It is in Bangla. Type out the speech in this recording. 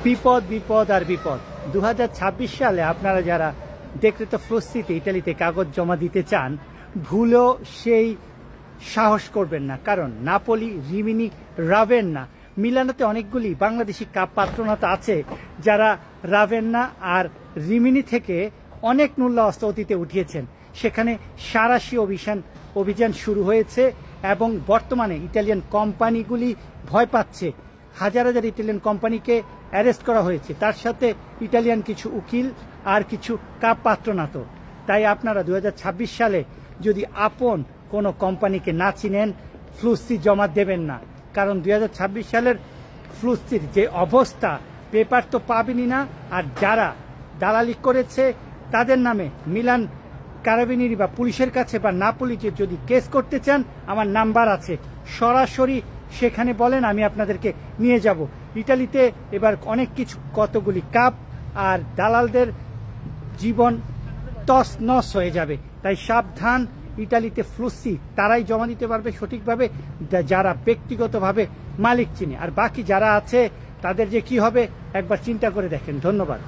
বিপদ বিপদ আর বিপদ। 2026 সালে আপনারা যারা ডেক্রেতো ফ্লুসিতে ইটালিতে কাগজ জমা দিতে চান, ভুলেও সেই সাহস করবেন না, কারণ নাপোলি, রিমিনি, রাভেন্না, মিলানোতে অনেকগুলি বাংলাদেশি কাপ পাত্রনাতা আছে যারা রাভেন্না আর রিমিনি থেকে অনেক মূল্য অস্ত্র অতীতে উঠিয়েছেন। সেখানে সাঁড়াশি অভিযান শুরু হয়েছে এবং বর্তমানে ইটালিয়ান কোম্পানিগুলি ভয় পাচ্ছে। হাজার হাজার ইটালিয়ান কোম্পানিকে অ্যারেস্ট করা হয়েছে, তার সাথে ইটালিয়ান কিছু উকিল আর কিছু কাপ পাত্রনাত। তাই আপনারা 2026 সালে যদি আপন কোনো কোম্পানিকে না চিনেন, ফ্লুসি জমা দেবেন না, কারণ 2026 সালের ফ্লুসির যে অবস্থা, পেপার তো পাবেনই না। আর যারা দালালি করেছে তাদের নামে মিলান কারাবিনিরি বা পুলিশের কাছে বা নাপোলিতে যদি কেস করতে চান, আমার নাম্বার আছে, সরাসরি সেখানে বলেন, আমি আপনাদেরকে নিয়ে যাব। ইটালিতে এবার অনেক কিছু, কতগুলি কাপ আর দালালদের জীবন তস নস হয়ে যাবে। তাই সাবধান, ইটালিতে ফ্লুসি তারাই জমা দিতে পারবে সঠিকভাবে যারা ব্যক্তিগতভাবে মালিক চিনে, আর বাকি যারা আছে তাদের যে কি হবে একবার চিন্তা করে দেখেন। ধন্যবাদ।